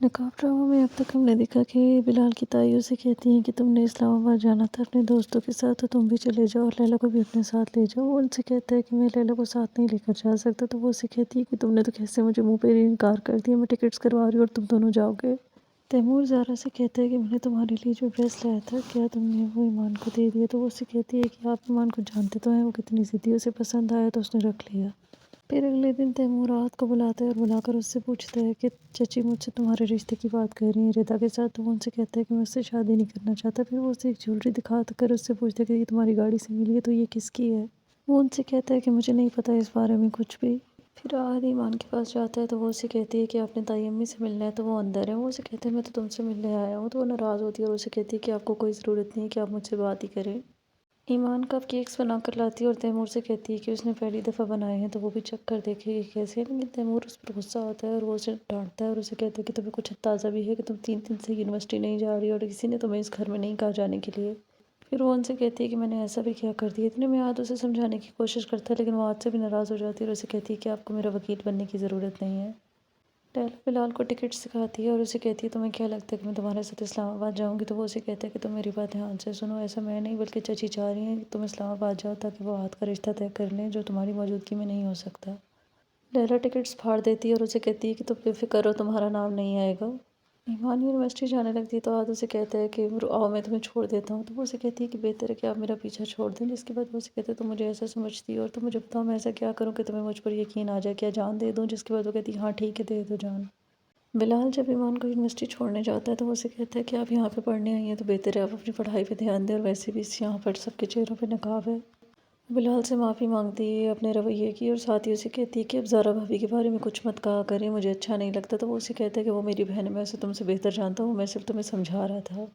नकाब ड्रामा में अब तक हमने देखा कि बिलाल की ताई उसे कहती हैं कि तुमने इस्लामाबाद जाना था अपने दोस्तों के साथ, तो तुम भी चले जाओ और लैला को भी अपने साथ ले जाओ। वो उनसे कहता है कि मैं लैला को साथ नहीं लेकर जा सकता, तो वो उसे कहती है कि तुमने तो कैसे मुझे मुंह पे इनकार कर दिया, मैं टिकट्स करवा रही हूँ और तुम दोनों जाओगे। तैमूर ज़ारा से कहता है कि मैंने तुम्हारे लिए जो ड्रेस लाया था, क्या तुमने वो ईमान को दे दिया? तो वो उससे कहती है कि आप ईमान को जानते तो हैं वो कितनी ज़िद्दी, उसे पसंद आया तो उसने रख लिया। फिर अगले दिन तैमूर राहत को बुलाता है और बुलाकर उससे पूछता है कि चची मुझसे तुम्हारे रिश्ते की बात कर रही हैं रिदा के साथ। तो वो उनसे कहता है कि मैं उससे शादी नहीं करना चाहता। फिर वो उसे एक ज्वेलरी दिखा कर उससे पूछता है कि ये तुम्हारी गाड़ी से मिली है, तो ये किसकी है? वो उनसे कहता है कि मुझे नहीं पता इस बारे में कुछ भी। फिर आहद ईमान के पास जाता है तो वो उसे कहती है कि आपने ताई अम्मी से मिलना है, तो वो अंदर है। वो उसे कहता है मैं तो तुमसे मिलने आया हूँ। तो वो नाराज़ होती है और उसे कहती है कि आपको कोई ज़रूरत नहीं है कि आप मुझसे बात ही करें। ईमान कप केक्स बना कर लाती है और तैमूर से कहती है कि उसने पहली दफ़ा बनाए हैं तो वो भी चख कर देखे कि कैसे हैं। लेकिन तैमूर उस पर गुस्सा होता है और वो उसे डांटता है और उसे कहता है कि तुम्हें कुछ अंदाज़ा भी है कि तुम 3 दिन से यूनिवर्सिटी नहीं जा रही और किसी ने तुम्हें इस घर में नहीं कहा जाने के लिए। फिर वो उनसे कहती है कि मैंने ऐसा भी क्या कर दिया। इतने में आहद उसे समझाने की कोशिश करता है, लेकिन वो आहद से भी नाराज़ हो जाती है और उसे कहती है कि आपको मेरा वकील बनने की ज़रूरत नहीं है। लैला बिलाल को टिकट्स दिखाती है और उसे कहती है तुम्हें क्या लगता है कि मैं तुम्हारे साथ इस्लामाबाद जाऊंगी? तो वो उसे कहता है कि तुम मेरी बात ध्यान से सुनो, ऐसा मैं नहीं बल्कि चची चाह रही हैं कि तुम इस्लामाबाद जाओ ताकि वो आहद का रिश्ता तय कर लें, जो तुम्हारी मौजूदगी में नहीं हो सकता। लैला टिकट्स फाड़ देती है और उसे कहती है कि तुम बेफिक्र रहो, तुम्हारा नाम नहीं आएगा। ईमान यूनिवर्सिटी जाने लगती है तो आहद उसे कहता है कि आओ मैं तुम्हें छोड़ देता हूँ। तो वो उसे कहती है कि बेहतर है कि आप मेरा पीछा छोड़ दें। जिसके बाद वो उसे कहते हैं तुम मुझे ऐसा समझती हो और तुम मुझे बताओ मैं ऐसा क्या करूँ कि तुम्हें मुझ पर यकीन आ जाए, क्या जान दे दूँ? जिसके बाद वो कहती है हाँ ठीक है, दे दो जान। बिलाल जब ईमान को यूनिवर्सिटी छोड़ने जाता है तो वो उसे कहता है कि आप यहाँ पे पढ़ने आई हैं तो बेहतर है आप अपनी पढ़ाई पे ध्यान दें, और वैसे भी इस यहाँ पर सबके चेहरों पे नकाब है। बिलाल से माफ़ी मांगती है अपने रवैये की और साथ ही उसे कहती है कि अब ज़ारा भाभी के बारे में कुछ मत कहा करें, मुझे अच्छा नहीं लगता। तो वो उसे कहता है कि वो मेरी बहन है, मैं उसे तुमसे बेहतर जानता हूँ, मैं सिर्फ तुम्हें समझा रहा था।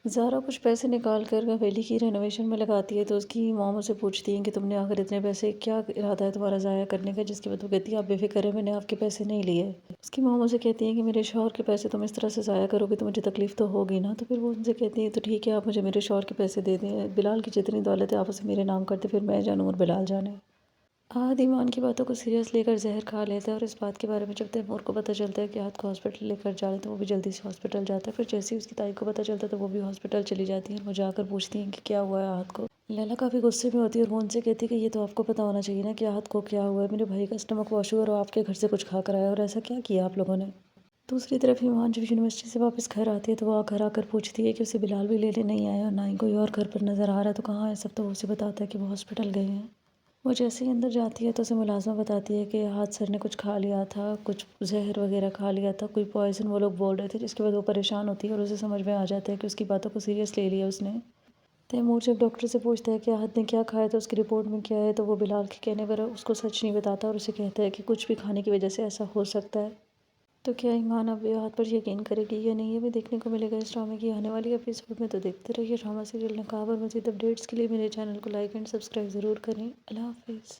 ज़ारा कुछ पैसे निकाल कर हवेली की रेनोवेशन में लगाती है तो उसकी मॉम उसे पूछती है कि तुमने आखिर इतने पैसे, क्या इरादा है तुम्हारा ज़ाया करने का? जिसके बाद वो कहती है आप बेफिक्र है, मैंने आपके पैसे नहीं लिए। उसकी मॉम उसे कहती है कि मेरे शौहर के पैसे तुम इस तरह से ज़ाया करोगे तो मुझे तकलीफ़ तो होगी ना। तो फिर वो उनसे कहती है तो ठीक है, आप मुझे मेरे शौहर के पैसे दे दें, बिलाल की जितनी दौलत है आप उसे मेरे नाम कर दें, फिर मैं जानूँ और बिलाल जाने। आहद ईमान की बातों को सीरियस लेकर जहर खा लेता है और इस बात के बारे में जब तैमूर को पता चलता है कि आहद को हॉस्पिटल लेकर जा रहे हैं तो वो भी जल्दी से हॉस्पिटल जाता है। फिर जैसे ही उसकी ताई को पता चलता है तो वो भी हॉस्पिटल चली जाती है और वो जाकर पूछती हैं कि क्या हुआ है आहद को। लैला काफ़ी गुस्से में होती है और वो उनसे कहती है कि ये तो आपको पता होना चाहिए ना कि आहद को क्या हुआ है। मेरे भाई का स्टमक वॉश हुआ और वो आपके घर से कुछ खा कर आया, और ऐसा क्या किया आप लोगों ने? दूसरी तरफ ईमान जब यूनिवर्सिटी से वापस घर आती है तो वो घर आकर पूछती है कि उसे बिलाल भी लेने नहीं आया और ना ही कोई और घर पर नज़र आ रहा है, तो कहाँ है सब? तो वो उसे बताता है कि वो हॉस्पिटल गए हैं। वो जैसे ही अंदर जाती है तो उसे मुलाज़िमा बताती है कि आहद सर ने कुछ खा लिया था, कुछ ज़हर वगैरह खा लिया था, कोई पॉइज़न वो लोग बोल रहे थे। जिसके बाद वो परेशान होती है और उसे समझ में आ जाता है कि उसकी बातों को सीरियस ले लिया उसने। तैमूर जब डॉक्टर से पूछता है कि आहद ने क्या खाया तो उसकी रिपोर्ट में क्या है, तो वो बिलाल के कहने पर उसको सच नहीं बताता और उसे कहता है कि कुछ भी खाने की वजह से ऐसा हो सकता है। तो क्या ईमान अब आहद पर यकीन करेगी या नहीं, ये भी देखने को मिलेगा इस ड्रामे की आने वाली एपिसोड में। तो देखते रहिए ड्रामा सीरियल नकाब, और मज़ीद अपडेट्स के लिए मेरे चैनल को लाइक एंड सब्सक्राइब ज़रूर करें। अल्लाह हाफ़िज़।